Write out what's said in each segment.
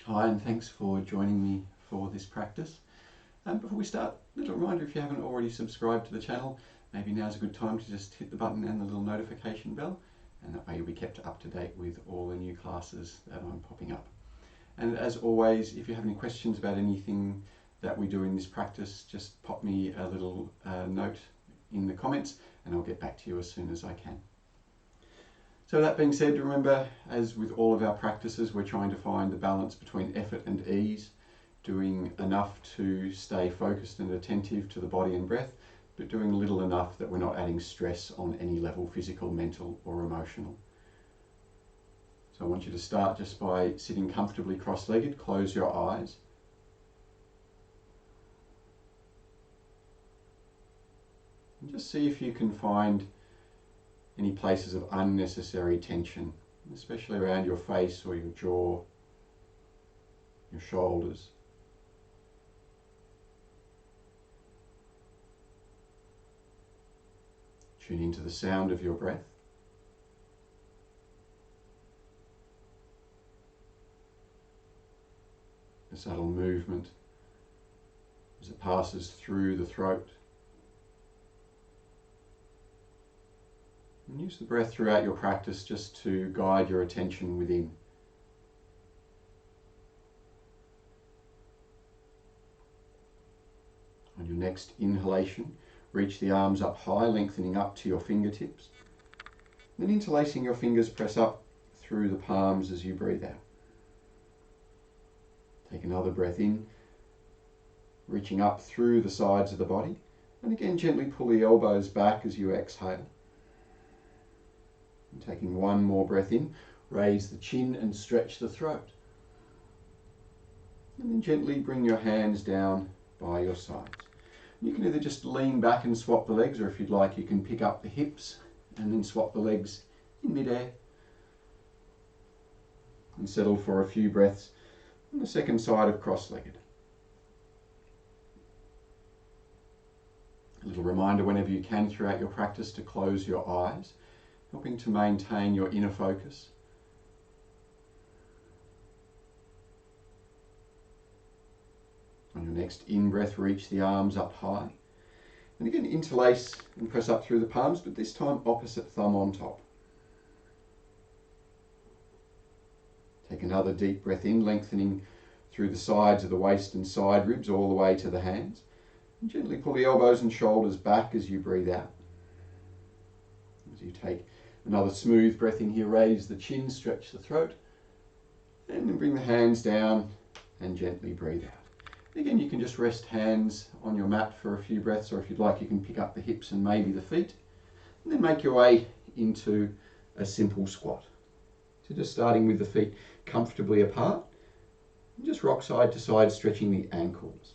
Hi, and thanks for joining me for this practice. Before we start, a little reminder, if you haven't already subscribed to the channel, maybe now's a good time to just hit the button and the little notification bell, and that way you'll be kept up to date with all the new classes that I'm popping up. And as always, if you have any questions about anything that we do in this practice, just pop me a little note in the comments and I'll get back to you as soon as I can. So that being said, remember, as with all of our practices, we're trying to find the balance between effort and ease, doing enough to stay focused and attentive to the body and breath, but doing little enough that we're not adding stress on any level, physical, mental or emotional. So I want you to start just by sitting comfortably cross-legged, close your eyes. And just see if you can find any places of unnecessary tension, especially around your face or your jaw, your shoulders. Tune into the sound of your breath. A subtle movement as it passes through the throat. And use the breath throughout your practice just to guide your attention within. On your next inhalation, reach the arms up high, lengthening up to your fingertips. Then interlacing your fingers, press up through the palms as you breathe out. Take another breath in, reaching up through the sides of the body. And again, gently pull the elbows back as you exhale. And taking one more breath in, raise the chin and stretch the throat. And then gently bring your hands down by your sides. You can either just lean back and swap the legs, or if you'd like, you can pick up the hips and then swap the legs in midair. And settle for a few breaths on the second side of cross-legged. A little reminder whenever you can throughout your practice to close your eyes, helping to maintain your inner focus. On your next in-breath, reach the arms up high. And again, interlace and press up through the palms, but this time opposite thumb on top. Take another deep breath in, lengthening through the sides of the waist and side ribs all the way to the hands. And gently pull the elbows and shoulders back as you breathe out. As you take another smooth breath in here, raise the chin, stretch the throat, and then bring the hands down and gently breathe out. Again, you can just rest hands on your mat for a few breaths, or if you'd like, you can pick up the hips and maybe the feet, and then make your way into a simple squat. So just starting with the feet comfortably apart, and just rock side to side, stretching the ankles.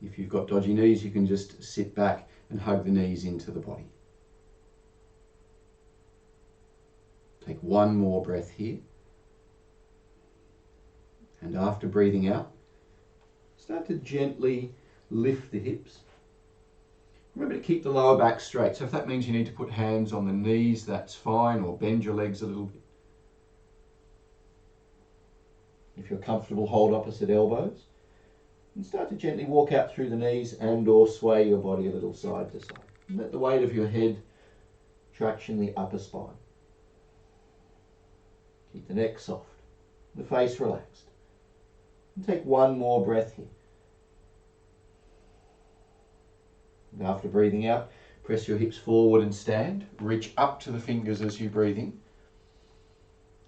If you've got dodgy knees, you can just sit back and hug the knees into the body. Take one more breath here. And after breathing out, start to gently lift the hips. Remember to keep the lower back straight. So if that means you need to put hands on the knees, that's fine, or bend your legs a little bit. If you're comfortable, hold opposite elbows. And start to gently walk out through the knees and or sway your body a little side to side. And let the weight of your head traction the upper spine. Keep the neck soft, the face relaxed. And take one more breath here. And after breathing out, press your hips forward and stand. Reach up to the fingers as you breathe in.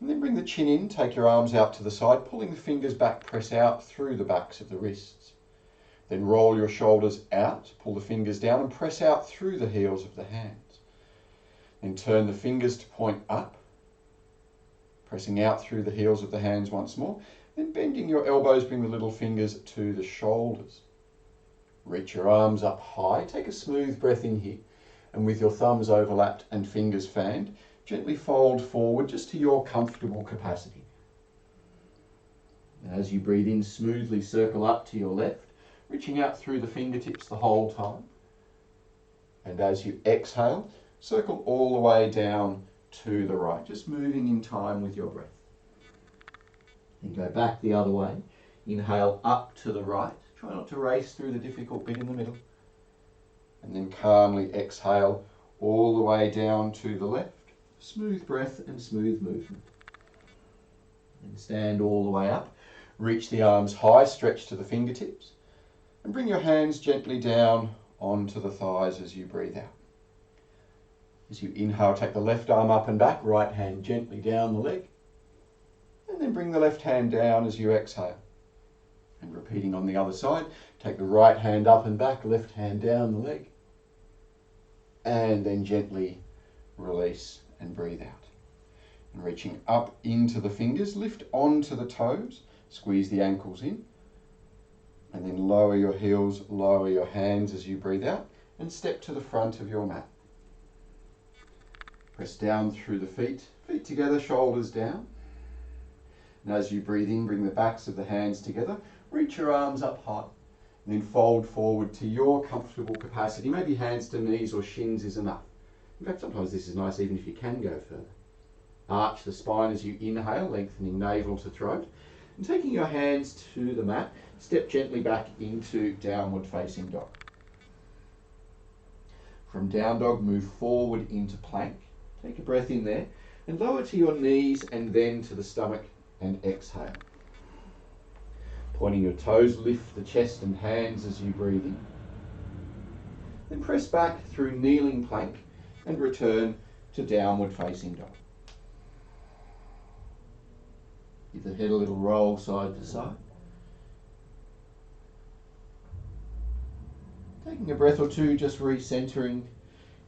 And then bring the chin in, take your arms out to the side, pulling the fingers back, press out through the backs of the wrists. Then roll your shoulders out, pull the fingers down and press out through the heels of the hands. Then turn the fingers to point up, pressing out through the heels of the hands once more. Then bending your elbows, bring the little fingers to the shoulders. Reach your arms up high, take a smooth breath in here. And with your thumbs overlapped and fingers fanned, gently fold forward just to your comfortable capacity. As you breathe in, smoothly circle up to your left, reaching out through the fingertips the whole time. And as you exhale, circle all the way down to the right, just moving in time with your breath. Then go back the other way. Inhale up to the right. Try not to race through the difficult bit in the middle. And then calmly exhale all the way down to the left. Smooth breath and smooth movement. And stand all the way up. Reach the arms high, stretch to the fingertips. And bring your hands gently down onto the thighs as you breathe out. As you inhale, take the left arm up and back, right hand gently down the leg. And then bring the left hand down as you exhale. And repeating on the other side, take the right hand up and back, left hand down the leg. And then gently release and breathe out. And reaching up into the fingers, lift onto the toes, squeeze the ankles in. And then lower your heels, lower your hands as you breathe out, and step to the front of your mat. Press down through the feet together, shoulders down. And as you breathe in, bring the backs of the hands together, reach your arms up high, and then fold forward to your comfortable capacity. Maybe hands to knees or shins is enough. In fact, sometimes this is nice even if you can go further. Arch the spine as you inhale, lengthening navel to throat. And taking your hands to the mat, step gently back into downward facing dog. From down dog, move forward into plank. Take a breath in there and lower to your knees and then to the stomach and exhale. Pointing your toes, lift the chest and hands as you breathe in. Then press back through kneeling plank and return to downward facing dog. Give the head a little roll side to side. Taking a breath or two, just recentering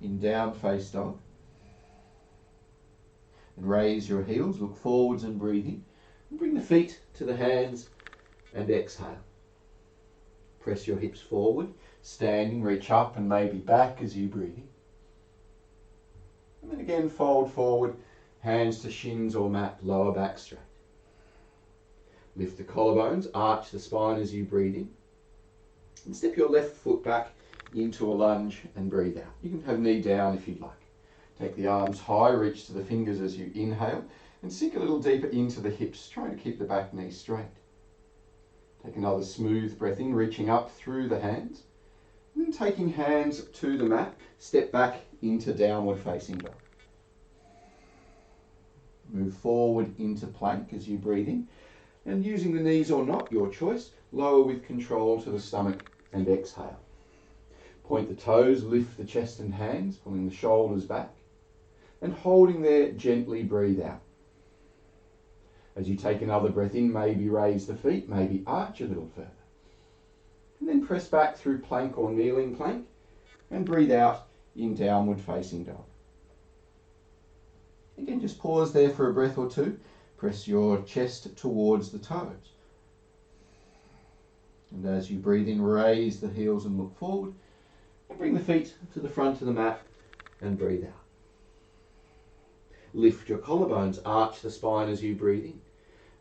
in down face dog. And raise your heels, look forwards and breathe in. And bring the feet to the hands and exhale. Press your hips forward, standing, reach up and maybe back as you breathe in. And then again fold forward, hands to shins or mat, lower back straight. Lift the collarbones, arch the spine as you breathe in. And step your left foot back into a lunge and breathe out. You can have knee down if you'd like. Take the arms high, reach to the fingers as you inhale, and sink a little deeper into the hips, trying to keep the back knee straight. Take another smooth breath in, reaching up through the hands. And then taking hands to the mat, step back into downward facing dog. Move forward into plank as you breathe in. And using the knees or not, your choice, lower with control to the stomach and exhale. Point the toes, lift the chest and hands, pulling the shoulders back. And holding there, gently breathe out. As you take another breath in, maybe raise the feet, maybe arch a little further. And then press back through plank or kneeling plank and breathe out in downward facing dog. Again, just pause there for a breath or two. Press your chest towards the toes. And as you breathe in, raise the heels and look forward. And bring the feet to the front of the mat and breathe out. Lift your collarbones, arch the spine as you breathe in.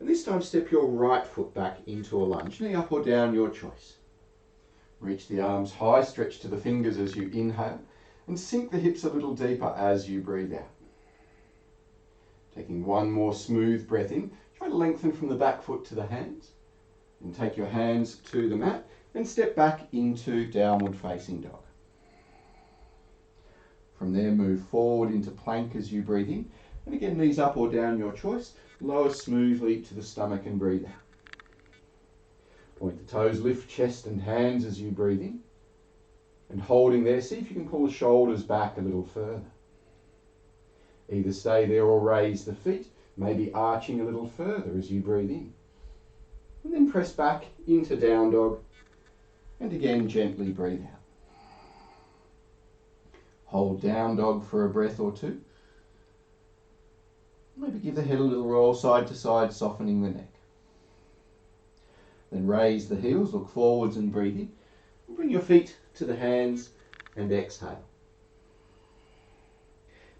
And this time step your right foot back into a lunge, knee up or down, your choice. Reach the arms high, stretch to the fingers as you inhale, and sink the hips a little deeper as you breathe out. Taking one more smooth breath in, try to lengthen from the back foot to the hands. And take your hands to the mat and step back into downward facing dog. From there, move forward into plank as you breathe in. And again, knees up or down, your choice. Lower smoothly to the stomach and breathe out. Point the toes, lift chest and hands as you breathe in. And holding there, see if you can pull the shoulders back a little further. Either stay there or raise the feet, maybe arching a little further as you breathe in. And then press back into down dog. And again, gently breathe out. Hold down dog for a breath or two. Maybe give the head a little roll side to side, softening the neck. Then raise the heels, look forwards and breathe in. And bring your feet to the hands and exhale.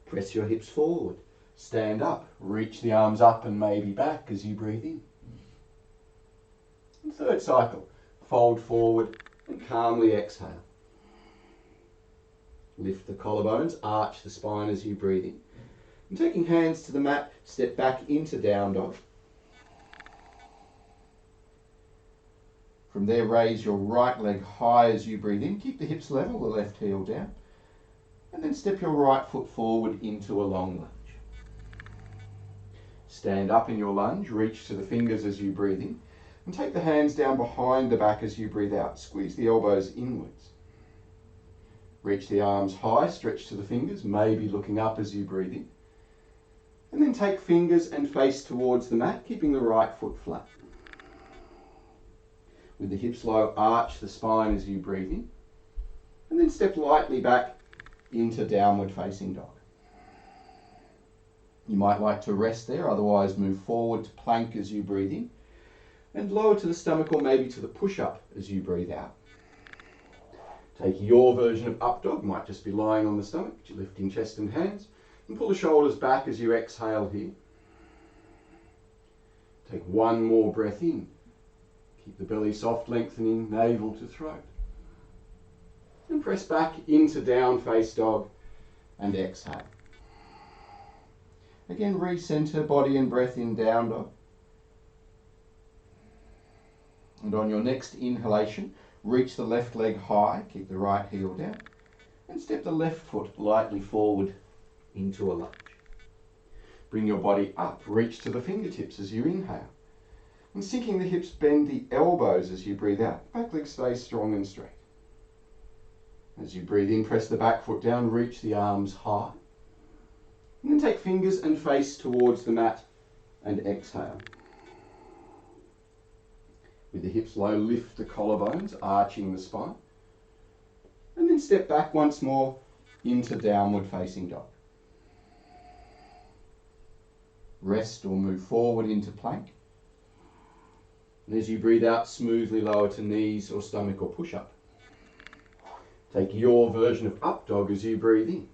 Press your hips forward, stand up, reach the arms up and maybe back as you breathe in. And third cycle, fold forward and calmly exhale. Lift the collarbones, arch the spine as you breathe in. And taking hands to the mat, step back into down dog. From there, raise your right leg high as you breathe in. Keep the hips level, the left heel down. And then step your right foot forward into a long lunge. Stand up in your lunge, reach to the fingers as you breathe in. And take the hands down behind the back as you breathe out. Squeeze the elbows inwards. Reach the arms high, stretch to the fingers, maybe looking up as you breathe in. And then take fingers and face towards the mat, keeping the right foot flat. With the hips low, arch the spine as you breathe in. And then step lightly back into downward facing dog. You might like to rest there, otherwise move forward to plank as you breathe in. And lower to the stomach or maybe to the push-up as you breathe out. Take your version of up dog, might just be lying on the stomach, but you're lifting chest and hands. And pull the shoulders back as you exhale here. Take one more breath in. Keep the belly soft, lengthening navel to throat. And press back into down face dog and exhale. Again, recenter body and breath in down dog. And on your next inhalation, reach the left leg high, keep the right heel down, and step the left foot lightly forward into a lunge. Bring your body up, reach to the fingertips as you inhale. And sinking the hips, bend the elbows as you breathe out. Back leg stays strong and straight. As you breathe in, press the back foot down, reach the arms high. And then take fingers and face towards the mat and exhale. With the hips low, lift the collarbones, arching the spine. And then step back once more into downward facing dog. Rest or move forward into plank. And as you breathe out, smoothly lower to knees or stomach or push up. Take your version of up dog as you breathe in.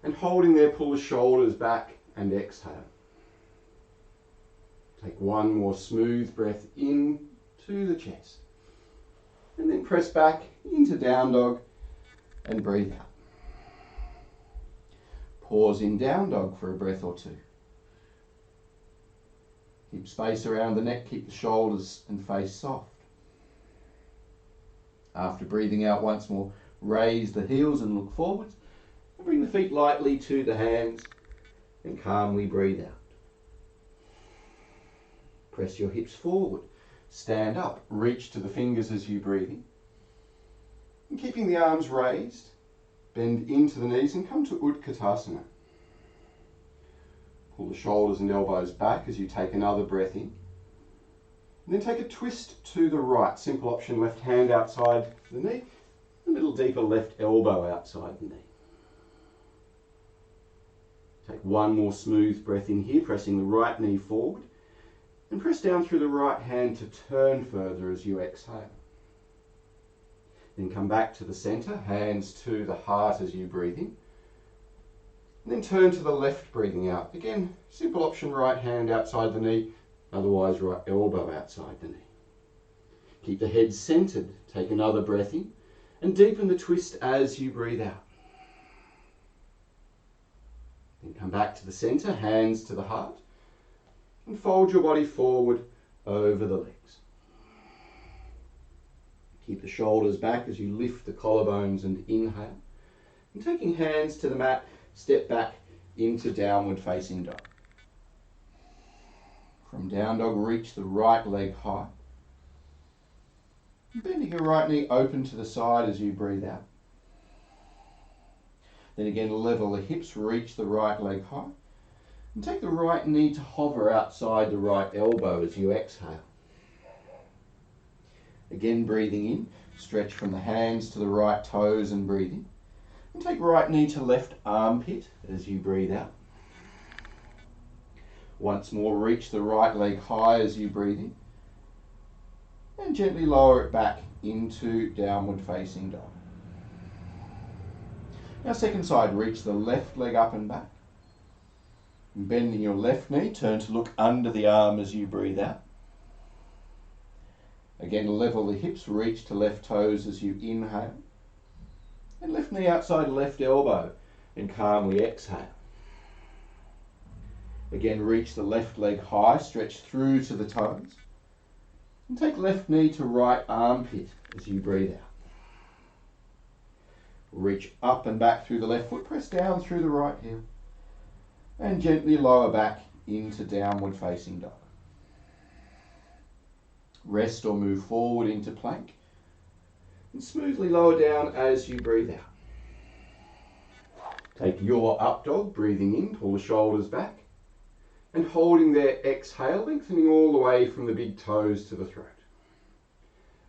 And holding there, pull the shoulders back and exhale. Take one more smooth breath in to the chest. And then press back into down dog and breathe out. Pause in down dog for a breath or two. Keep space around the neck, keep the shoulders and face soft. After breathing out once more, raise the heels and look forwards. And bring the feet lightly to the hands and calmly breathe out. Press your hips forward. Stand up, reach to the fingers as you breathe in. And keeping the arms raised, bend into the knees and come to Utkatasana. Pull the shoulders and elbows back as you take another breath in. And then take a twist to the right. Simple option, left hand outside the knee, a little deeper left elbow outside the knee. Take one more smooth breath in here, pressing the right knee forward. And press down through the right hand to turn further as you exhale. Then come back to the center, hands to the heart as you breathe in. And then turn to the left, breathing out. Again, simple option, right hand outside the knee, otherwise right elbow outside the knee. Keep the head centered, take another breath in, and deepen the twist as you breathe out. Then come back to the center, hands to the heart, and fold your body forward over the legs. Keep the shoulders back as you lift the collarbones and inhale. And taking hands to the mat, step back into downward facing dog. From down dog, reach the right leg high. Bending your right knee open to the side as you breathe out. Then again, level the hips, reach the right leg high. And take the right knee to hover outside the right elbow as you exhale. Again, breathing in, stretch from the hands to the right toes and breathing. And take right knee to left armpit as you breathe out. Once more, reach the right leg high as you breathe in. And gently lower it back into downward facing dog. Now second side, reach the left leg up and back. Bending your left knee, turn to look under the arm as you breathe out. Again, level the hips, reach to left toes as you inhale. And left knee outside left elbow and calmly exhale. Again, reach the left leg high, stretch through to the toes. And take left knee to right armpit as you breathe out. Reach up and back through the left foot, press down through the right heel, and gently lower back into downward facing dog. Rest or move forward into plank, and smoothly lower down as you breathe out. Take your up dog, breathing in, pull the shoulders back, and holding there, exhale, lengthening all the way from the big toes to the throat.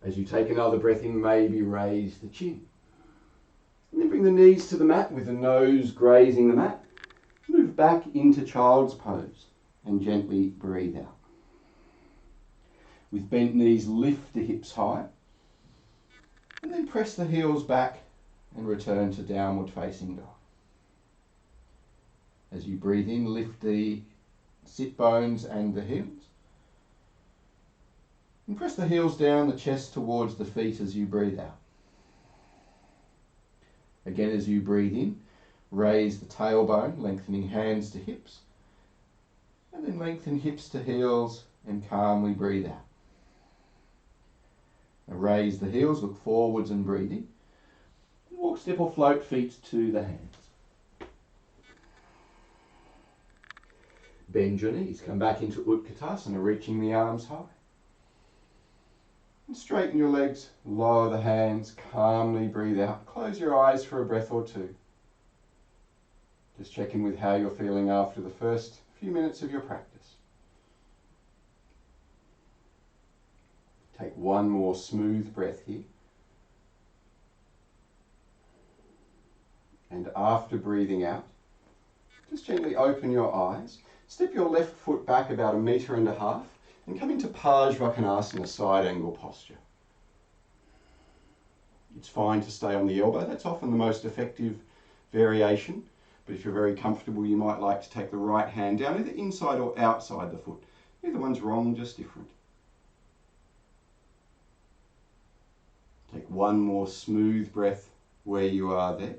As you take another breath in, maybe raise the chin. And then bring the knees to the mat with the nose grazing the mat. Move back into child's pose and gently breathe out. With bent knees, lift the hips high. And then press the heels back and return to downward facing dog. As you breathe in, lift the sit bones and the heels. And press the heels down, the chest towards the feet as you breathe out. Again, as you breathe in, raise the tailbone, lengthening hands to hips. And then lengthen hips to heels and calmly breathe out. And raise the heels, look forwards and breathe in. And walk, step or float feet to the hands. Bend your knees, come back into Utkatasana, reaching the arms high. And straighten your legs, lower the hands, calmly breathe out. Close your eyes for a breath or two. Just check in with how you're feeling after the first few minutes of your practice. Take one more smooth breath here. And after breathing out, just gently open your eyes. Step your left foot back about 1.5 meters and come into Bharadvajasana, side angle posture. It's fine to stay on the elbow. That's often the most effective variation. But if you're very comfortable, you might like to take the right hand down, either inside or outside the foot. Neither one's wrong, just different. Take one more smooth breath where you are there.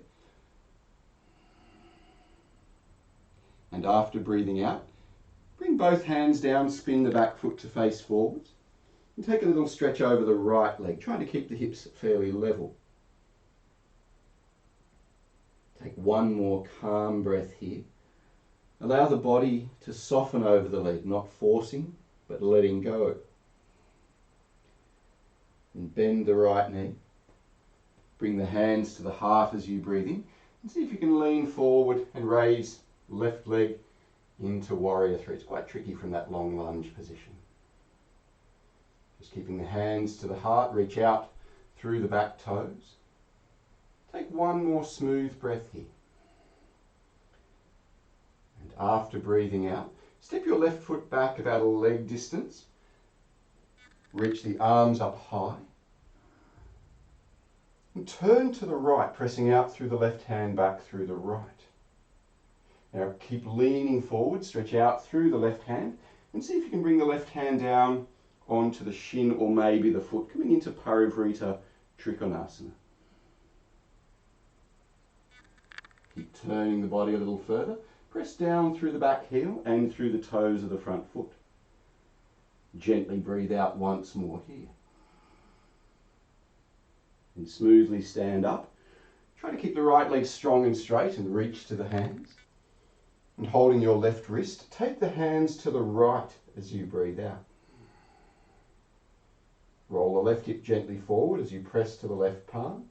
And after breathing out, bring both hands down, spin the back foot to face forwards, and take a little stretch over the right leg, trying to keep the hips fairly level. Take one more calm breath here. Allow the body to soften over the leg, not forcing, but letting go. And bend the right knee. Bring the hands to the heart as you breathe in, and see if you can lean forward and raise left leg into warrior three. It's quite tricky from that long lunge position. Just keeping the hands to the heart, reach out through the back toes. Take one more smooth breath here. And after breathing out, step your left foot back about a leg distance. Reach the arms up high. And turn to the right, pressing out through the left hand back through the right. Now keep leaning forward, stretch out through the left hand, and see if you can bring the left hand down onto the shin or maybe the foot, coming into Parivrita Trikonasana. Keep turning the body a little further. Press down through the back heel and through the toes of the front foot. Gently breathe out once more here. And smoothly stand up. Try to keep the right leg strong and straight and reach to the hands. And holding your left wrist, take the hands to the right as you breathe out. Roll the left hip gently forward as you press to the left palm.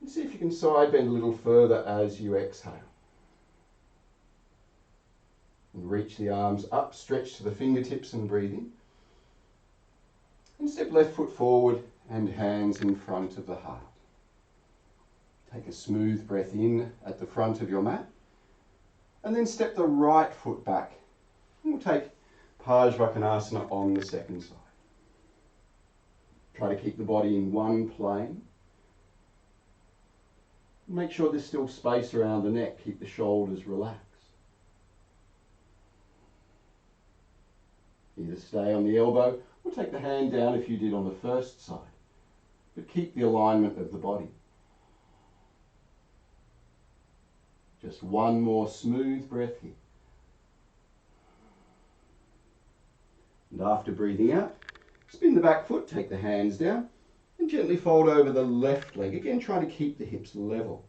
And see if you can side bend a little further as you exhale. And reach the arms up, stretch to the fingertips and breathe in. And step left foot forward and hands in front of the heart. Take a smooth breath in at the front of your mat. And then step the right foot back. And we'll take Parivrita on the second side. Try to keep the body in one plane. Make sure there's still space around the neck. Keep the shoulders relaxed. Either stay on the elbow or take the hand down if you did on the first side. But keep the alignment of the body. Just one more smooth breath here. And after breathing out, Spin the back foot, take the hands down, and gently fold over the left leg. Again, trying to keep the hips level.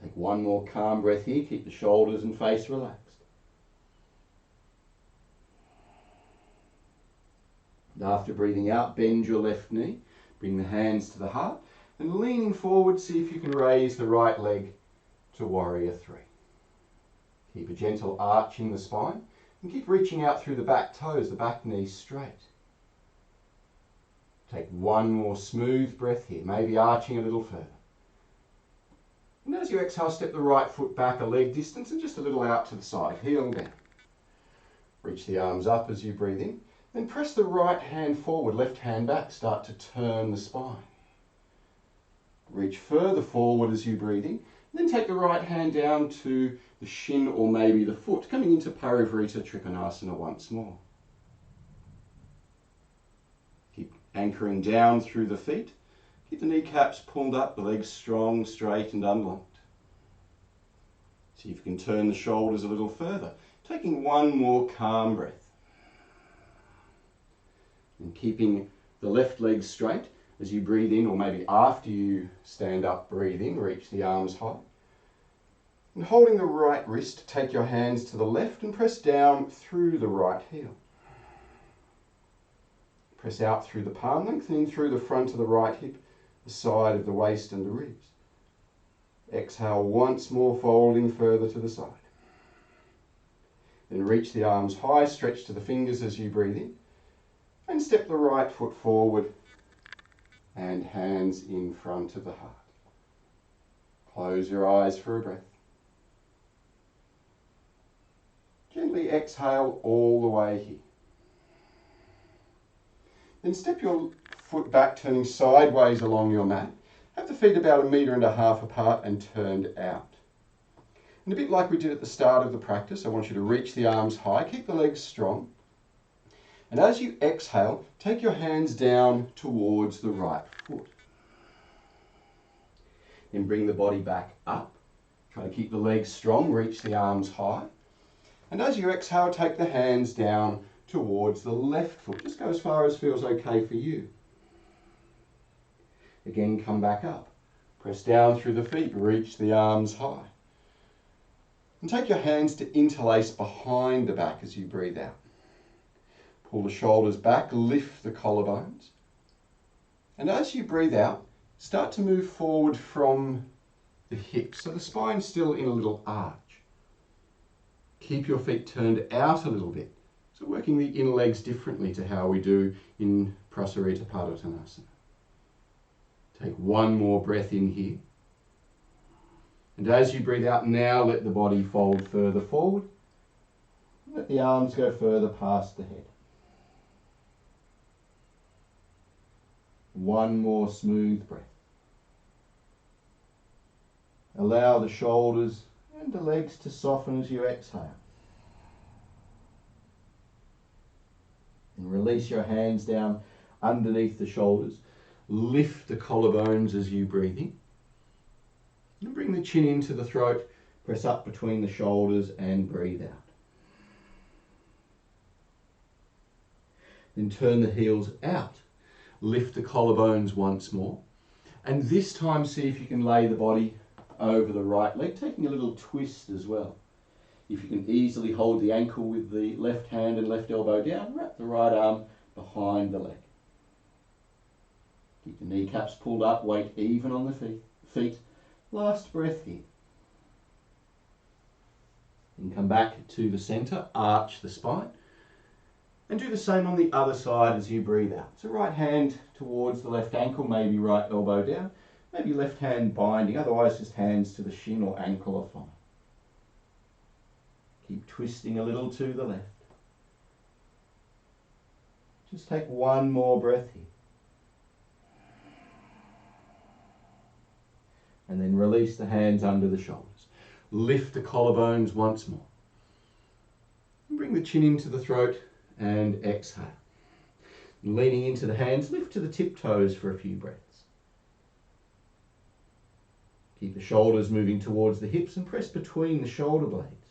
Take one more calm breath here. Keep the shoulders and face relaxed. And after breathing out, bend your left knee. Bring the hands to the heart. And leaning forward, see if you can raise the right leg to Warrior Three. Keep a gentle arch in the spine. And keep reaching out through the back toes, the back knee straight. Take one more smooth breath here, maybe arching a little further. And as you exhale, step the right foot back a leg distance and just a little out to the side, heel down. Reach the arms up as you breathe in. Then press the right hand forward, left hand back, start to turn the spine. Reach further forward as you breathe in. Then take the right hand down to the shin or maybe the foot, coming into Parivrita Trikonasana once more. Keep anchoring down through the feet. Keep the kneecaps pulled up, the legs strong, straight and unlocked. See if you can turn the shoulders a little further, taking one more calm breath. And keeping the left leg straight as you breathe in, or maybe after you stand up, breathe in, reach the arms high. And holding the right wrist, take your hands to the left and press down through the right heel. Press out through the palm, lengthening through the front of the right hip, the side of the waist and the ribs. Exhale once more, folding further to the side. Then reach the arms high, stretch to the fingers as you breathe in. And step the right foot forward and hands in front of the heart. Close your eyes for a breath. Gently exhale all the way here. Then step your foot back, turning sideways along your mat. Have the feet about 1.5 meters apart and turned out. And a bit like we did at the start of the practice, I want you to reach the arms high, keep the legs strong. And as you exhale, take your hands down towards the right foot. Then bring the body back up. Try to keep the legs strong, reach the arms high. And as you exhale, take the hands down towards the left foot. Just go as far as feels okay for you. Again, come back up. Press down through the feet, reach the arms high. And take your hands to interlace behind the back as you breathe out. Pull the shoulders back, lift the collarbones. And as you breathe out, start to move forward from the hips. So the spine's still in a little arch. Keep your feet turned out a little bit. So working the inner legs differently to how we do in Prasarita Padottanasana. Take one more breath in here. And as you breathe out now, let the body fold further forward. Let the arms go further past the head. One more smooth breath. Allow the shoulders and the legs to soften as you exhale. And release your hands down underneath the shoulders. Lift the collarbones as you breathe in. And bring the chin into the throat. Press up between the shoulders and breathe out. Then turn the heels out. Lift the collarbones once more. And this time see if you can lay the body over the right leg, taking a little twist as well. If you can easily hold the ankle with the left hand and left elbow down, wrap the right arm behind the leg. Keep the kneecaps pulled up, weight even on the feet. Last breath here. And come back to the center, arch the spine. And do the same on the other side as you breathe out. So right hand towards the left ankle, maybe right elbow down. Maybe left hand binding, otherwise just hands to the shin or ankle are fine. Keep twisting a little to the left. Just take one more breath here. And then release the hands under the shoulders. Lift the collarbones once more. And bring the chin into the throat and exhale. And leaning into the hands, lift to the tiptoes for a few breaths. Keep the shoulders moving towards the hips and press between the shoulder blades.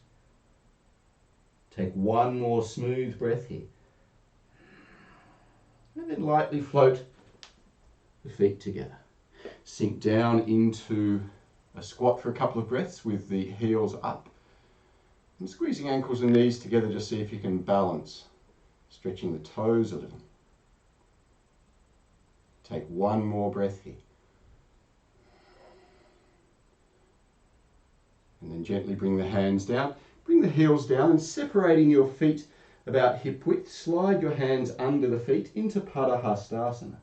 Take one more smooth breath here. And then lightly float the feet together. Sink down into a squat for a couple of breaths with the heels up. And squeezing ankles and knees together, just see if you can balance, stretching the toes a little. Take one more breath here. And then gently bring the hands down. Bring the heels down and separating your feet about hip width, slide your hands under the feet into Bharadvajasana.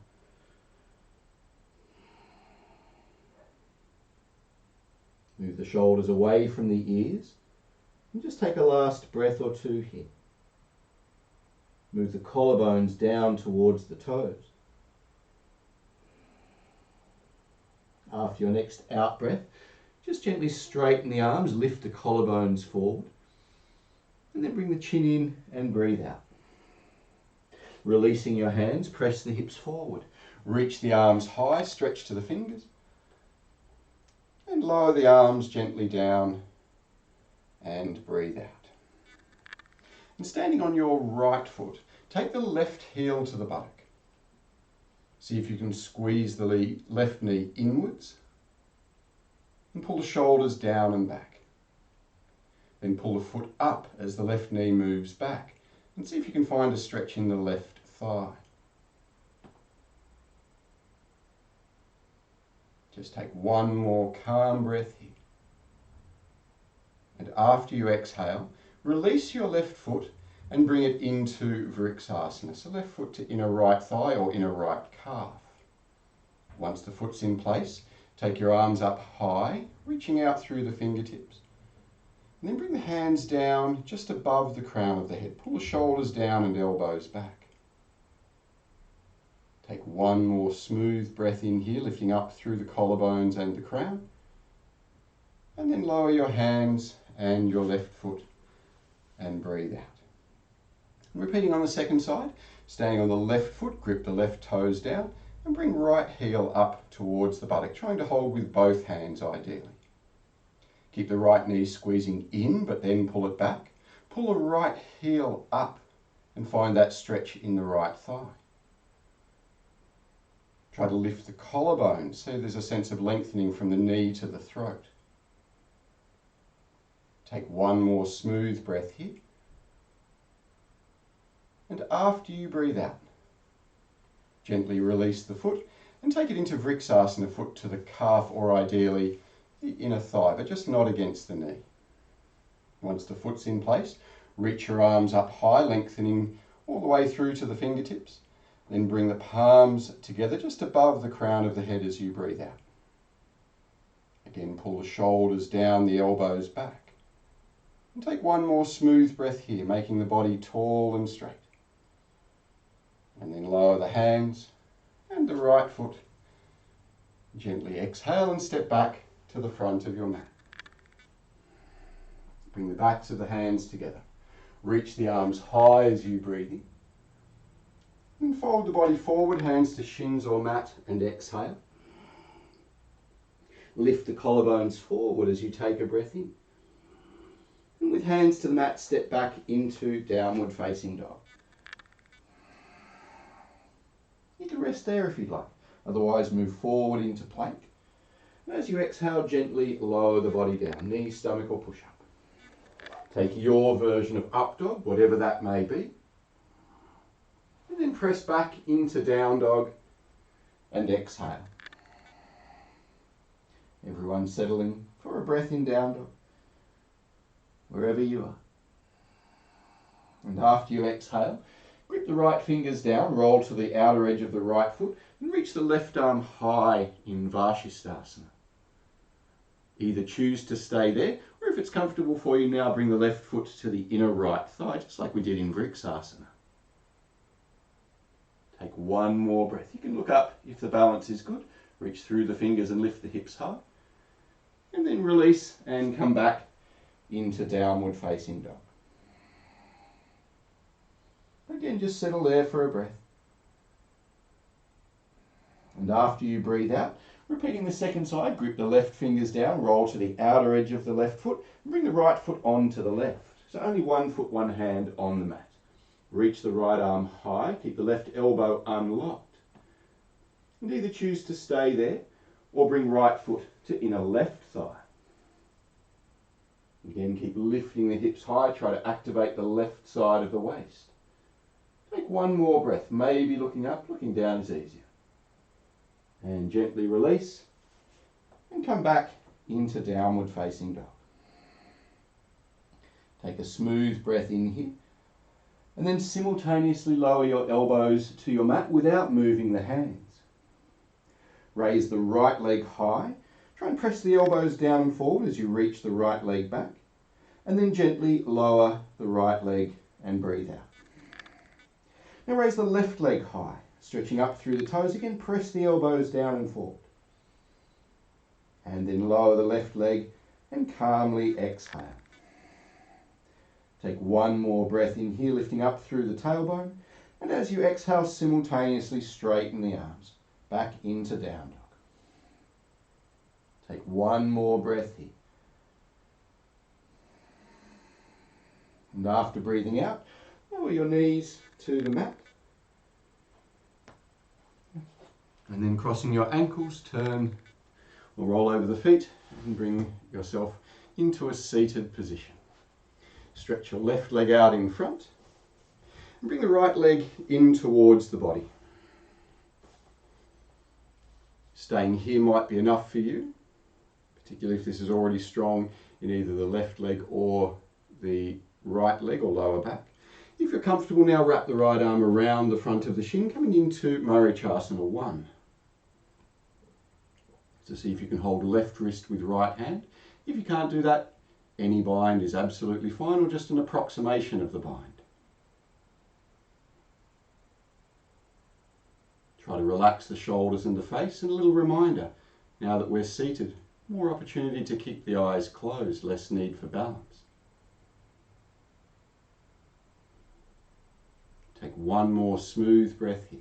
Move the shoulders away from the ears and just take a last breath or two here. Move the collarbones down towards the toes. After your next out breath, just gently straighten the arms, lift the collarbones forward, and then bring the chin in and breathe out. Releasing your hands, press the hips forward. Reach the arms high, stretch to the fingers, and lower the arms gently down and breathe out. And standing on your right foot, take the left heel to the buttock. See if you can squeeze the left knee inwards and pull the shoulders down and back. Then pull the foot up as the left knee moves back and see if you can find a stretch in the left thigh. Just take one more calm breath here. And after you exhale, release your left foot and bring it into Vrksasana. So left foot to inner right thigh or inner right calf. Once the foot's in place, take your arms up high, reaching out through the fingertips. And then bring the hands down just above the crown of the head. Pull the shoulders down and elbows back. Take one more smooth breath in here, lifting up through the collarbones and the crown. And then lower your hands and your left foot and breathe out. Repeating on the second side, staying on the left foot, grip the left toes down and bring right heel up towards the buttock, trying to hold with both hands ideally. Keep the right knee squeezing in, but then pull it back. Pull the right heel up and find that stretch in the right thigh. Try to lift the collarbone so there's a sense of lengthening from the knee to the throat. Take one more smooth breath here. And after you breathe out, gently release the foot and take it into Vrksasana, foot to the calf or ideally the inner thigh, but just not against the knee. Once the foot's in place, reach your arms up high, lengthening all the way through to the fingertips. Then bring the palms together just above the crown of the head as you breathe out. Again, pull the shoulders down, the elbows back. And take one more smooth breath here, making the body tall and straight. And then lower the hands and the right foot. Gently exhale and step back to the front of your mat. Bring the backs of the hands together. Reach the arms high as you breathe in. And fold the body forward, hands to shins or mat, and exhale. Lift the collarbones forward as you take a breath in. And with hands to the mat, step back into downward facing dog. You can rest there if you'd like. Otherwise, move forward into plank. And as you exhale, gently lower the body down, knee, stomach, or push up. Take your version of up dog, whatever that may be. And then press back into down dog and exhale. Everyone settling for a breath in down dog, wherever you are. And after you exhale, grip the right fingers down, roll to the outer edge of the right foot, and reach the left arm high in Vashisthasana. Either choose to stay there, or if it's comfortable for you now, bring the left foot to the inner right thigh, just like we did in Vrksasana. Take one more breath. You can look up if the balance is good. Reach through the fingers and lift the hips high. And then release and come back into downward facing dog. Again, just settle there for a breath. And after you breathe out, repeating the second side, grip the left fingers down, roll to the outer edge of the left foot, and bring the right foot onto the left. So only 1 foot, 1 hand on the mat. Reach the right arm high, keep the left elbow unlocked. And either choose to stay there or bring right foot to inner left thigh. Again, keep lifting the hips high, try to activate the left side of the waist. Take one more breath, maybe looking up, looking down is easier. And gently release and come back into downward facing dog. Take a smooth breath in here and then simultaneously lower your elbows to your mat without moving the hands. Raise the right leg high. Try and press the elbows down and forward as you reach the right leg back. And then gently lower the right leg and breathe out. Now raise the left leg high. Stretching up through the toes again, press the elbows down and forward. And then lower the left leg and calmly exhale. Take one more breath in here, lifting up through the tailbone. And as you exhale, simultaneously straighten the arms back into down dog. Take one more breath here. And after breathing out, lower your knees to the mat. And then crossing your ankles, turn or roll over the feet and bring yourself into a seated position. Stretch your left leg out in front and bring the right leg in towards the body. Staying here might be enough for you, particularly if this is already strong in either the left leg or the right leg or lower back. If you're comfortable now, wrap the right arm around the front of the shin, coming into Maha 1. So see if you can hold left wrist with right hand. If you can't do that, any bind is absolutely fine, or just an approximation of the bind. Try to relax the shoulders and the face, and a little reminder, now that we're seated, more opportunity to keep the eyes closed, less need for balance. Take one more smooth breath here.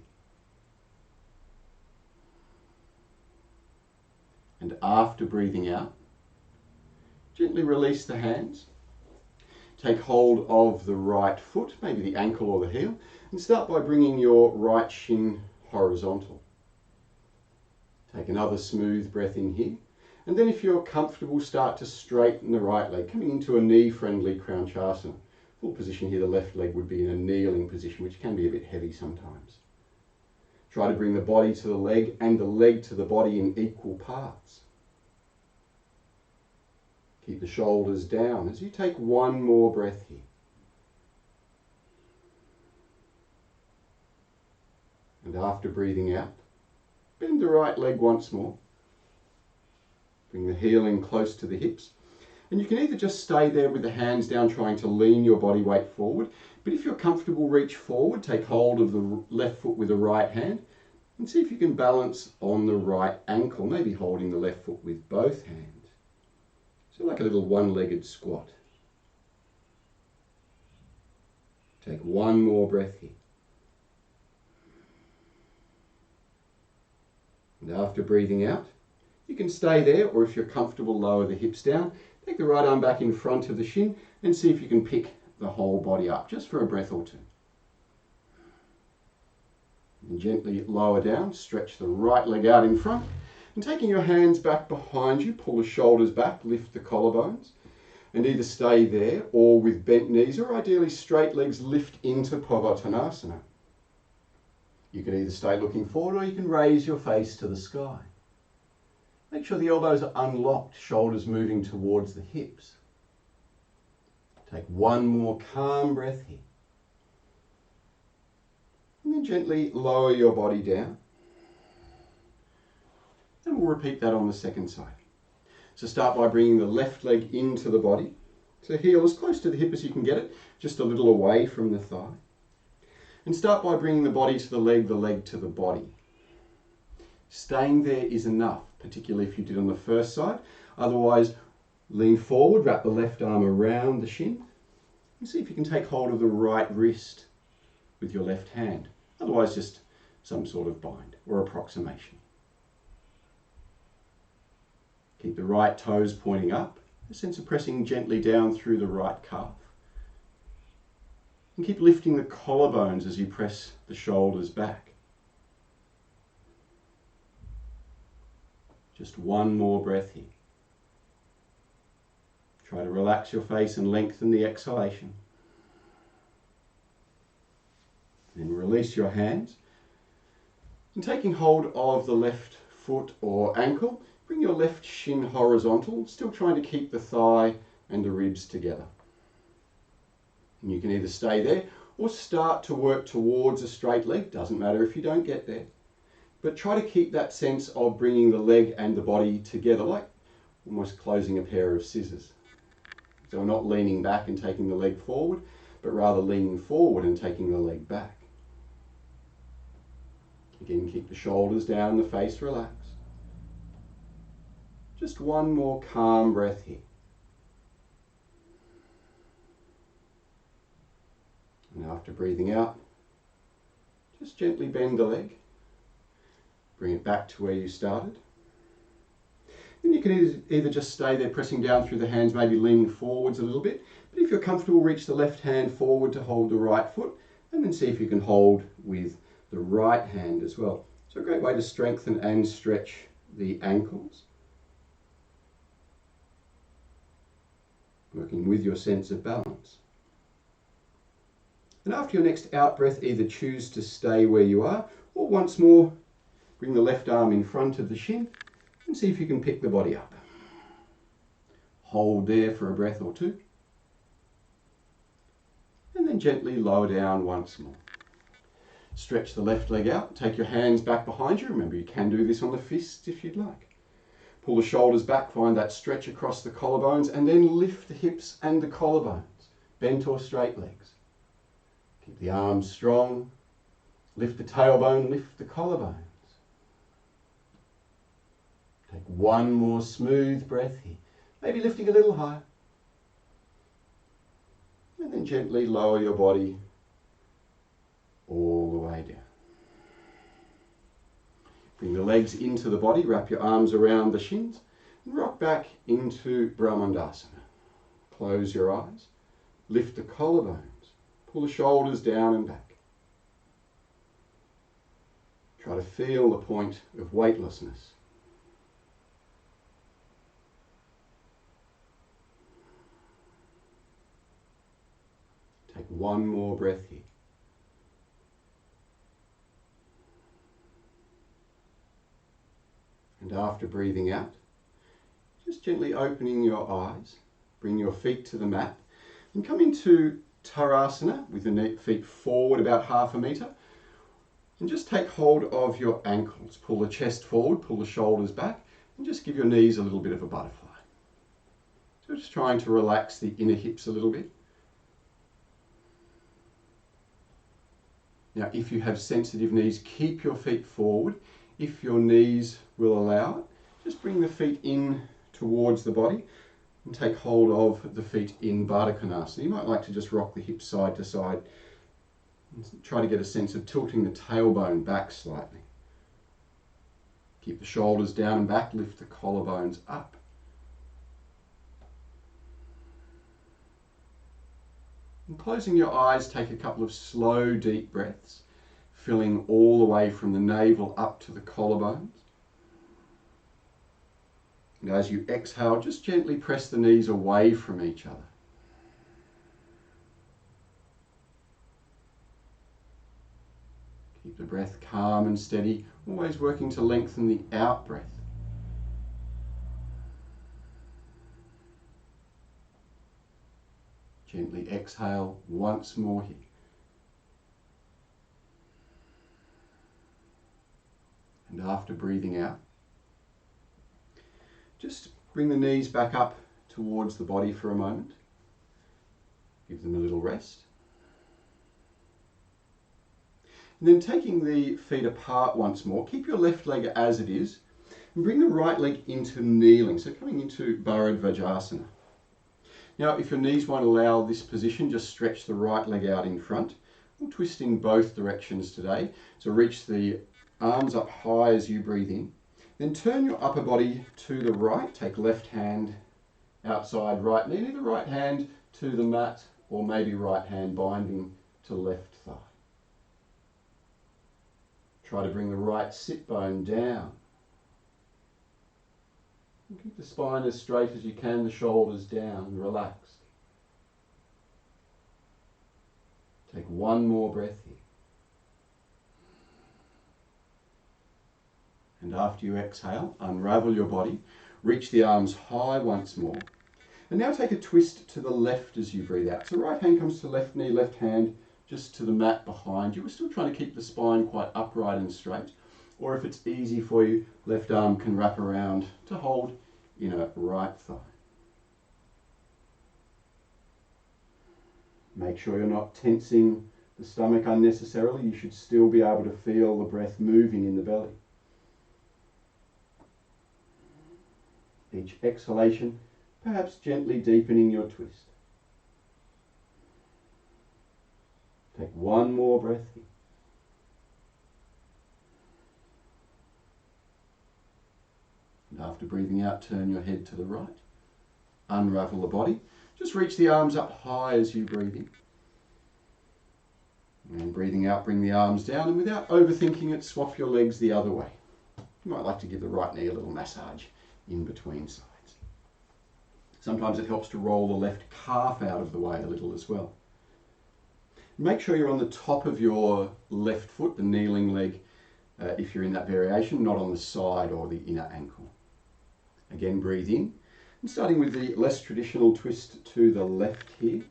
And after breathing out, gently release the hands. Take hold of the right foot, maybe the ankle or the heel, and start by bringing your right shin horizontal. Take another smooth breath in here. And then if you're comfortable, start to straighten the right leg, coming into a knee-friendly Crouchasana. Full position here, the left leg would be in a kneeling position, which can be a bit heavy sometimes. Try to bring the body to the leg and the leg to the body in equal parts. Keep the shoulders down as you take one more breath here. And after breathing out, bend the right leg once more. Bring the heel in close to the hips. And you can either just stay there with the hands down, trying to lean your body weight forward. But if you're comfortable, reach forward, take hold of the left foot with the right hand, and see if you can balance on the right ankle, maybe holding the left foot with both hands. So like a little one-legged squat. Take one more breath here. And after breathing out, you can stay there, or if you're comfortable, lower the hips down. Take the right arm back in front of the shin and see if you can pick the whole body up, just for a breath or two. And gently lower down, stretch the right leg out in front, and taking your hands back behind you, pull the shoulders back, lift the collarbones, and either stay there or with bent knees, or ideally straight legs, lift into Pogba Tanasana. You can either stay looking forward or you can raise your face to the sky. Make sure the elbows are unlocked, shoulders moving towards the hips. Take one more calm breath here. And then gently lower your body down. And we'll repeat that on the second side. So start by bringing the left leg into the body. So heel as close to the hip as you can get it, just a little away from the thigh. And start by bringing the body to the leg to the body. Staying there is enough, particularly if you did on the first side. Otherwise, lean forward, wrap the left arm around the shin, and see if you can take hold of the right wrist with your left hand. Otherwise, just some sort of bind or approximation. Keep the right toes pointing up, a sense of pressing gently down through the right calf. And keep lifting the collarbones as you press the shoulders back. Just one more breath here. Try to relax your face and lengthen the exhalation. Then release your hands. And taking hold of the left foot or ankle, bring your left shin horizontal, still trying to keep the thigh and the ribs together. And you can either stay there or start to work towards a straight leg. Doesn't matter if you don't get there. But try to keep that sense of bringing the leg and the body together, like almost closing a pair of scissors. So we're not leaning back and taking the leg forward, but rather leaning forward and taking the leg back. Again, keep the shoulders down, the face relaxed. Just one more calm breath here. And after breathing out, just gently bend the leg. Bring it back to where you started. Then you can either just stay there pressing down through the hands, maybe leaning forwards a little bit. But if you're comfortable, reach the left hand forward to hold the right foot, and then see if you can hold with the right hand as well. So a great way to strengthen and stretch the ankles. Working with your sense of balance. And after your next out breath, either choose to stay where you are, or once more, bring the left arm in front of the shin and see if you can pick the body up. Hold there for a breath or two. And then gently lower down once more. Stretch the left leg out. Take your hands back behind you. Remember, you can do this on the fists if you'd like. Pull the shoulders back, find that stretch across the collarbones, and then lift the hips and the collarbones, bent or straight legs. Keep the arms strong. Lift the tailbone, lift the collarbones. Take one more smooth breath here. Maybe lifting a little higher. And then gently lower your body all the way down. Bring the legs into the body, wrap your arms around the shins, and rock back into Brahmandasana. Close your eyes, lift the collarbones, pull the shoulders down and back. Try to feel the point of weightlessness. Take one more breath here. And after breathing out, just gently opening your eyes, bring your feet to the mat and come into Tanasana with the feet forward about 1/2 metre. And just take hold of your ankles. Pull the chest forward, pull the shoulders back, and just give your knees a little bit of a butterfly. So just trying to relax the inner hips a little bit. Now, if you have sensitive knees, keep your feet forward. If your knees will allow it, just bring the feet in towards the body and take hold of the feet in Bharadvajasana. You might like to just rock the hips side to side and try to get a sense of tilting the tailbone back slightly. Keep the shoulders down and back, lift the collarbones up. And closing your eyes, take a couple of slow, deep breaths, filling all the way from the navel up to the collarbones. And as you exhale, just gently press the knees away from each other. Keep the breath calm and steady, always working to lengthen the out breath. Gently exhale once more here. And after breathing out, just bring the knees back up towards the body for a moment. Give them a little rest. And then taking the feet apart once more, keep your left leg as it is, and bring the right leg into kneeling. So coming into Bharadvajasana. Now, if your knees won't allow this position, just stretch the right leg out in front. We'll twist in both directions today. So reach the arms up high as you breathe in. Then turn your upper body to the right. Take left hand outside right knee, either right hand to the mat or maybe right hand binding to left thigh. Try to bring the right sit bone down. And keep the spine as straight as you can, the shoulders down, relaxed. Take one more breath here. And after you exhale, unravel your body, reach the arms high once more. And now take a twist to the left as you breathe out. So right hand comes to left knee, left hand just to the mat behind you. We're still trying to keep the spine quite upright and straight. Or if it's easy for you, left arm can wrap around to hold inner right thigh. Make sure you're not tensing the stomach unnecessarily. You should still be able to feel the breath moving in the belly. Each exhalation, perhaps gently deepening your twist. Take one more breath here. And after breathing out, turn your head to the right. Unravel the body. Just reach the arms up high as you breathe in. And breathing out, bring the arms down, and without overthinking it, swap your legs the other way. You might like to give the right knee a little massage in between sides. Sometimes it helps to roll the left calf out of the way a little as well. Make sure you're on the top of your left foot, the kneeling leg, if you're in that variation, not on the side or the inner ankle. Again, breathe in. And starting with the less traditional twist to the left here.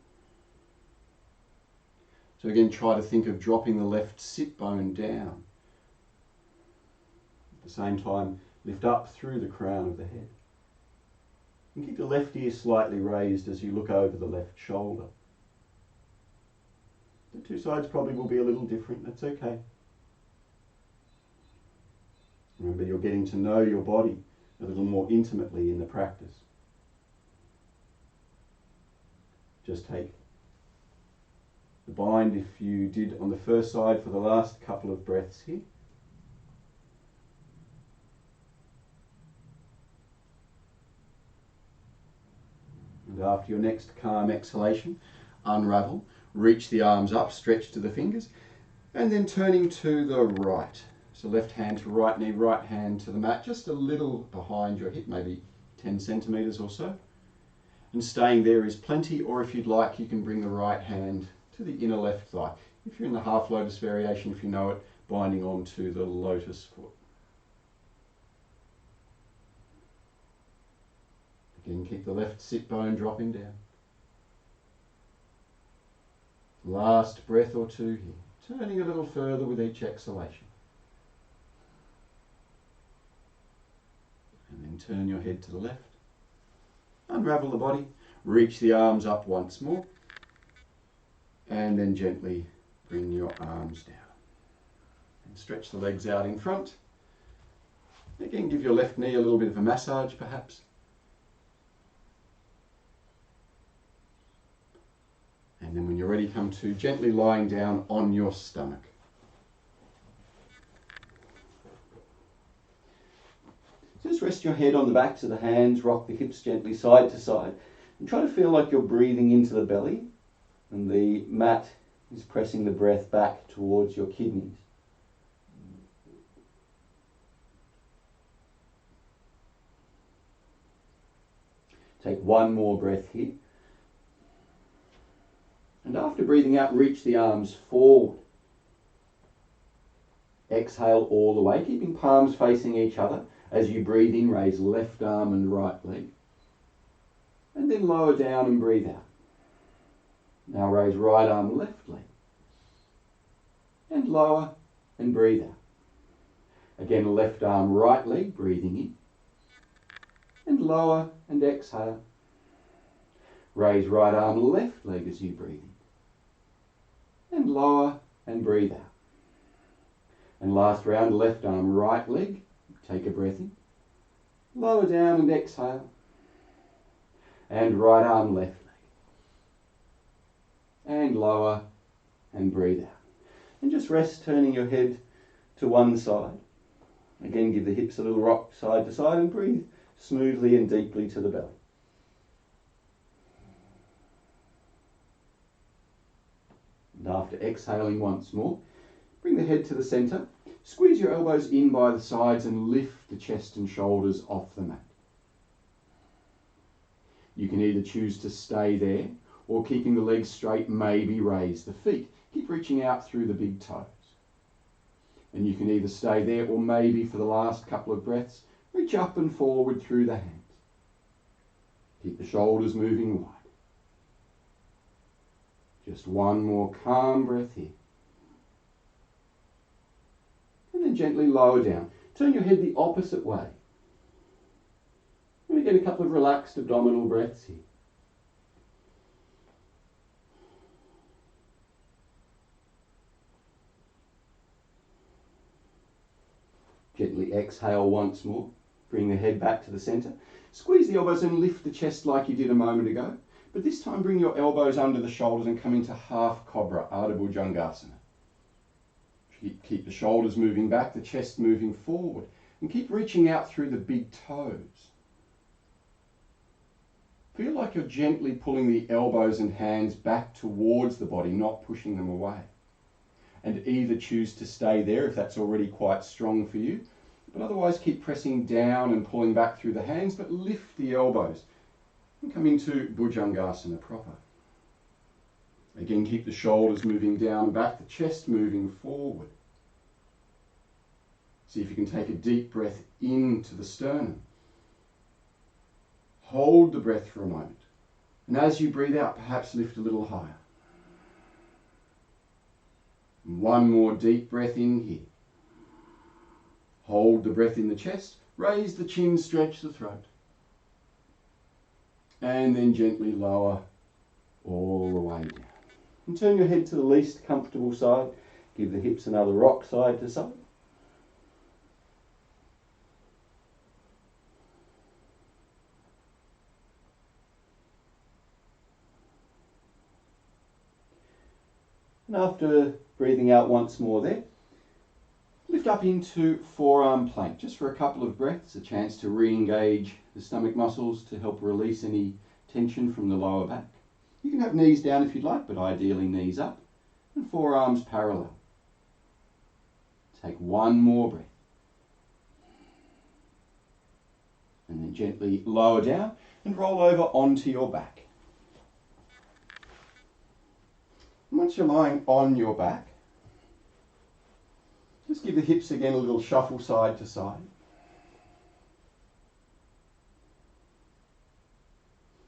So again, try to think of dropping the left sit bone down. At the same time, lift up through the crown of the head. And keep the left ear slightly raised as you look over the left shoulder. The two sides probably will be a little different, that's okay. Remember, you're getting to know your body a little more intimately in the practice. Just take the bind if you did on the first side for the last couple of breaths here. And after your next calm exhalation, unravel, reach the arms up, stretch to the fingers, and then turning to the right. So left hand to right knee, right hand to the mat, just a little behind your hip, maybe 10 centimeters or so. And staying there is plenty, or if you'd like, you can bring the right hand to the inner left thigh. If you're in the half lotus variation, if you know it, binding onto the lotus foot. Again, keep the left sit bone dropping down. Last breath or two here, turning a little further with each exhalation. And then turn your head to the left. Unravel the body, reach the arms up once more, and then gently bring your arms down. And stretch the legs out in front. Again, give your left knee a little bit of a massage perhaps. And then when you're ready, come to gently lying down on your stomach. Just rest your head on the backs of the hands, rock the hips gently side to side, and try to feel like you're breathing into the belly, and the mat is pressing the breath back towards your kidneys. Take one more breath here. And after breathing out, reach the arms forward. Exhale all the way, keeping palms facing each other. As you breathe in, raise left arm and right leg. And then lower down and breathe out. Now raise right arm, left leg. And lower and breathe out. Again, left arm, right leg, breathing in. And lower and exhale. Raise right arm, left leg as you breathe in. And lower and breathe out. And last round, left arm, right leg. Take a breath in. Lower down and exhale. And right arm, left leg. And lower and breathe out. And just rest, turning your head to one side. Again, give the hips a little rock side to side and breathe smoothly and deeply to the belly. And after exhaling once more, bring the head to the centre. Squeeze your elbows in by the sides and lift the chest and shoulders off the mat. You can either choose to stay there or, keeping the legs straight, maybe raise the feet. Keep reaching out through the big toes. And you can either stay there or maybe for the last couple of breaths, reach up and forward through the hands. Keep the shoulders moving wide. Just one more calm breath here. And then gently lower down. Turn your head the opposite way. And we get a couple of relaxed abdominal breaths here. Gently exhale once more. Bring the head back to the centre. Squeeze the elbows and lift the chest like you did a moment ago. But this time bring your elbows under the shoulders and come into half cobra, Ardha Bhujangasana. Keep the shoulders moving back, the chest moving forward. And keep reaching out through the big toes. Feel like you're gently pulling the elbows and hands back towards the body, not pushing them away. And either choose to stay there if that's already quite strong for you, but otherwise keep pressing down and pulling back through the hands, but lift the elbows and come into Bhujangasana proper. Again, keep the shoulders moving down and back, the chest moving forward. See if you can take a deep breath into the sternum. Hold the breath for a moment. And as you breathe out, perhaps lift a little higher. One more deep breath in here. Hold the breath in the chest. Raise the chin, stretch the throat. And then gently lower all the way down. And turn your head to the least comfortable side. Give the hips another rock side to side. And after breathing out once more there, lift up into forearm plank, just for a couple of breaths, a chance to re-engage the stomach muscles to help release any tension from the lower back. You can have knees down if you'd like, but ideally knees up, and forearms parallel. Take one more breath. And then gently lower down and roll over onto your back. Once you're lying on your back, just give the hips again a little shuffle side to side.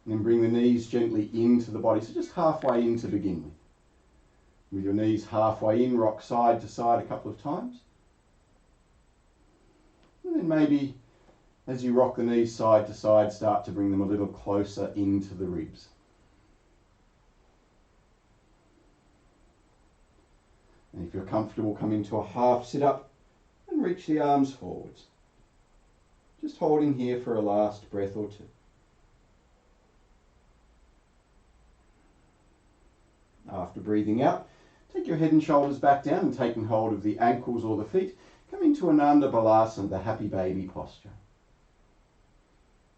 And then bring the knees gently into the body, so just halfway in to begin with. With your knees halfway in, rock side to side a couple of times. And then maybe as you rock the knees side to side, start to bring them a little closer into the ribs. And if you're comfortable, come into a half sit-up and reach the arms forwards. Just holding here for a last breath or two. After breathing out, take your head and shoulders back down and taking hold of the ankles or the feet, come into Ananda Balasana, the happy baby posture.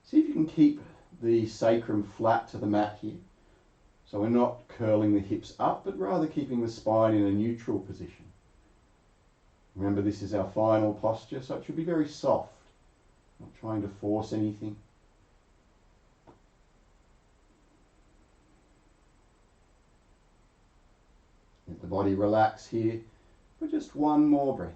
See if you can keep the sacrum flat to the mat here. So we're not curling the hips up, but rather keeping the spine in a neutral position. Remember, this is our final posture, so it should be very soft, not trying to force anything. Let the body relax here for just one more breath.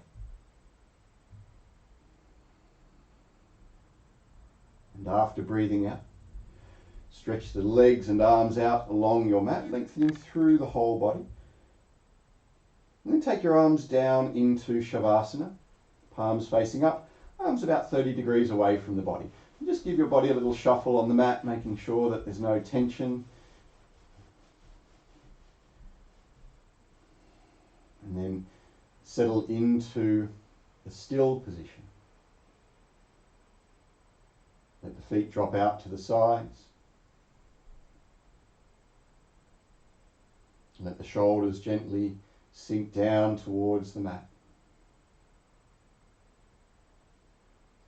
And after breathing out, stretch the legs and arms out along your mat, lengthening through the whole body. And then take your arms down into Shavasana, palms facing up, arms about 30 degrees away from the body. And just give your body a little shuffle on the mat, making sure that there's no tension. And then settle into a still position. Let the feet drop out to the sides. Let the shoulders gently sink down towards the mat.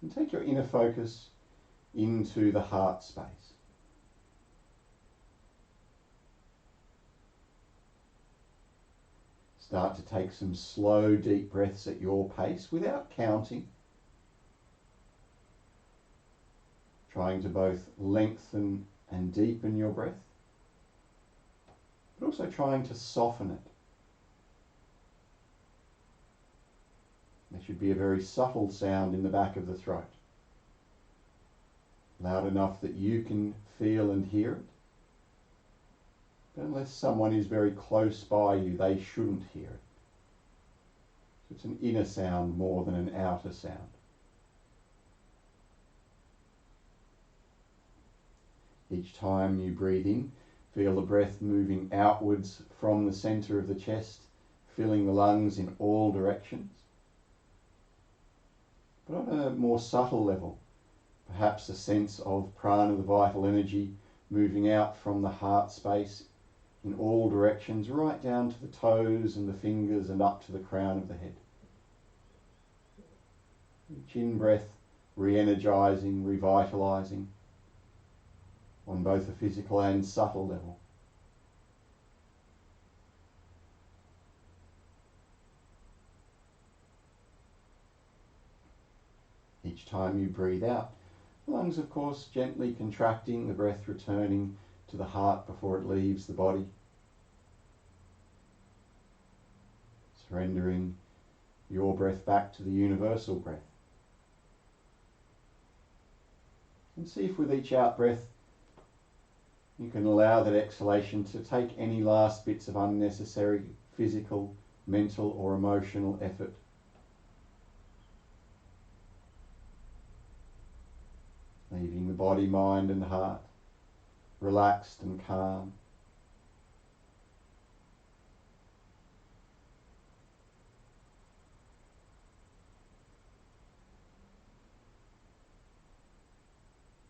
And take your inner focus into the heart space. Start to take some slow, deep breaths at your pace without counting. Trying to both lengthen and deepen your breath, but also trying to soften it. There should be a very subtle sound in the back of the throat, loud enough that you can feel and hear it. But unless someone is very close by you, they shouldn't hear it. So it's an inner sound more than an outer sound. Each time you breathe in, feel the breath moving outwards from the center of the chest, filling the lungs in all directions. But on a more subtle level, perhaps a sense of prana, the vital energy, moving out from the heart space in all directions, right down to the toes and the fingers and up to the crown of the head. Each in-breath re-energizing, revitalizing on both a physical and subtle level. Each time you breathe out, the lungs, of course, gently contracting, the breath returning to the heart before it leaves the body. Surrendering your breath back to the universal breath. And see if with each out-breath you can allow that exhalation to take any last bits of unnecessary physical, mental or emotional effort. Leaving the body, mind and heart relaxed and calm.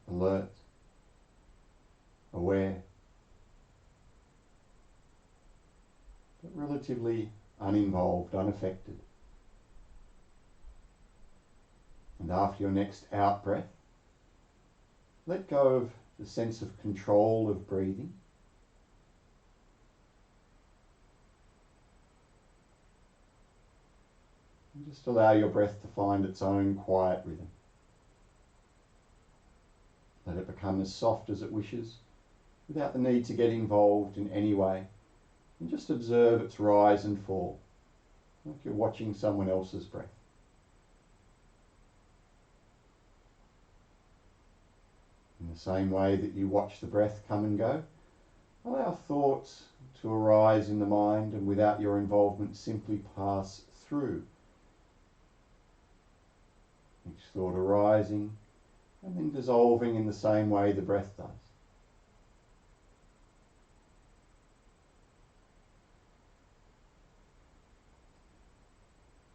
Alert, aware, but relatively uninvolved, unaffected. And after your next out breath, let go of the sense of control of breathing. And just allow your breath to find its own quiet rhythm. Let it become as soft as it wishes, without the need to get involved in any way. And just observe its rise and fall, like you're watching someone else's breath. In the same way that you watch the breath come and go, allow thoughts to arise in the mind and without your involvement simply pass through. Each thought arising and then dissolving in the same way the breath does.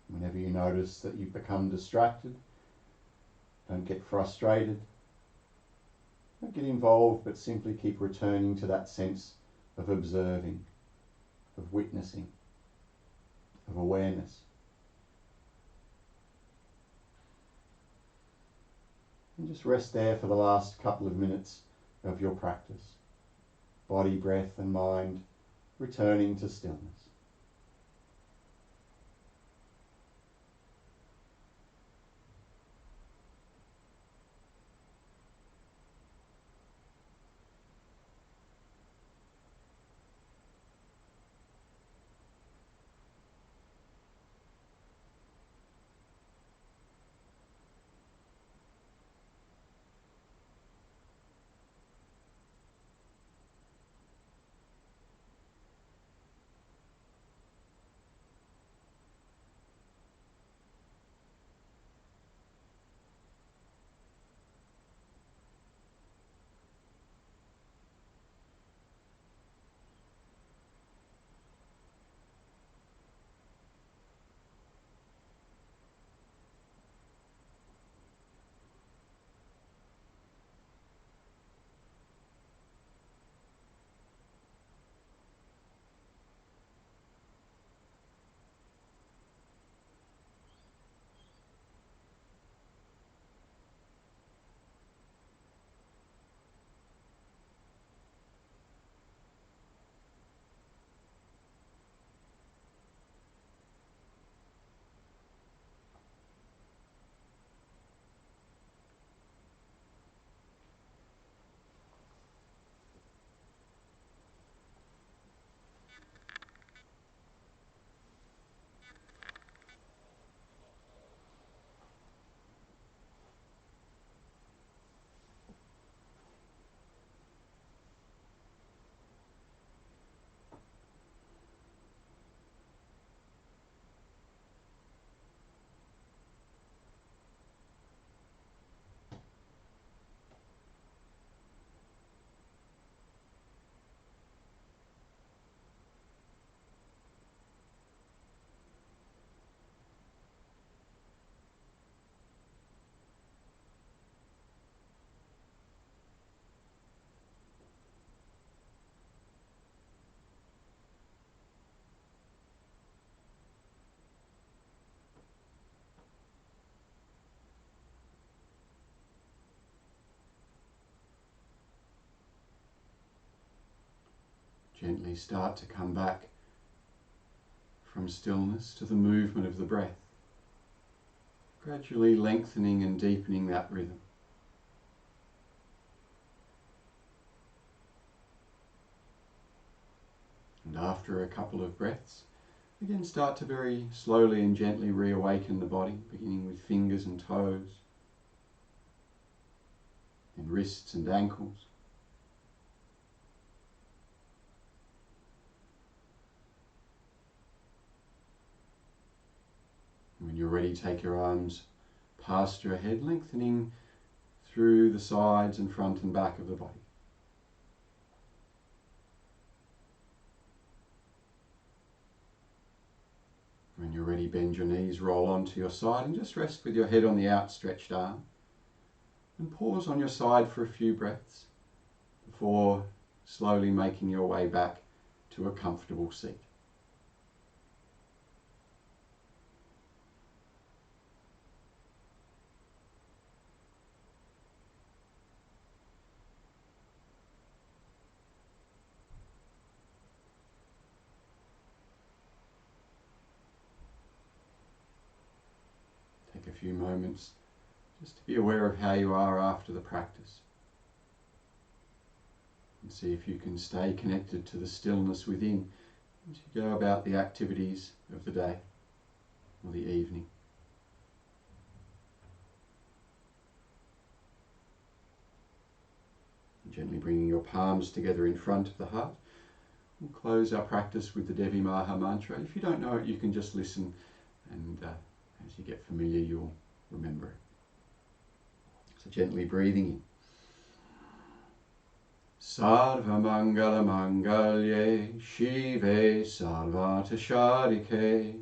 Whenever you notice that you've become distracted, don't get frustrated, don't get involved, but simply keep returning to that sense of observing, of witnessing, of awareness. And just rest there for the last couple of minutes of your practice. Body, breath and mind returning to stillness. Gently start to come back from stillness to the movement of the breath, gradually lengthening and deepening that rhythm. And after a couple of breaths, again start to very slowly and gently reawaken the body, beginning with fingers and toes, then wrists and ankles. When you're ready, take your arms past your head, lengthening through the sides and front and back of the body. When you're ready, bend your knees, roll onto your side and just rest with your head on the outstretched arm. And pause on your side for a few breaths before slowly making your way back to a comfortable seat. Take a few moments just to be aware of how you are after the practice. And see if you can stay connected to the stillness within as you go about the activities of the day or the evening. And gently bringing your palms together in front of the heart. We'll close our practice with the Devi Maha mantra. If you don't know it, you can just listen, and as you get familiar, you'll remember it. So gently breathing in. Sarva Mangala Mangalye Shive Sarvata Sharike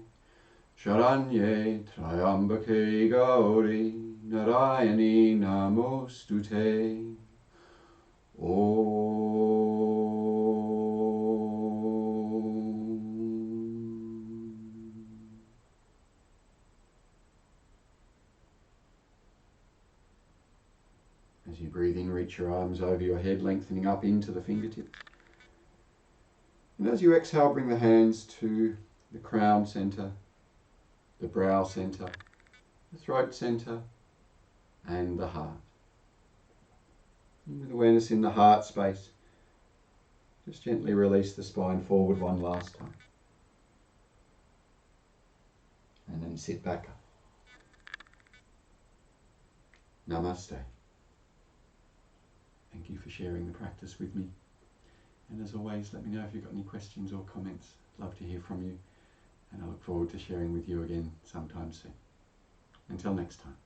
Sharanye Trayambake Gauri Narayani Namostute. As you breathe in, reach your arms over your head, lengthening up into the fingertips. And as you exhale, bring the hands to the crown center, the brow center, the throat center, and the heart. And with awareness in the heart space, just gently release the spine forward one last time. And then sit back up. Namaste. Thank you for sharing the practice with me. And as always, let me know if you've got any questions or comments. I'd love to hear from you. And I look forward to sharing with you again sometime soon. Until next time.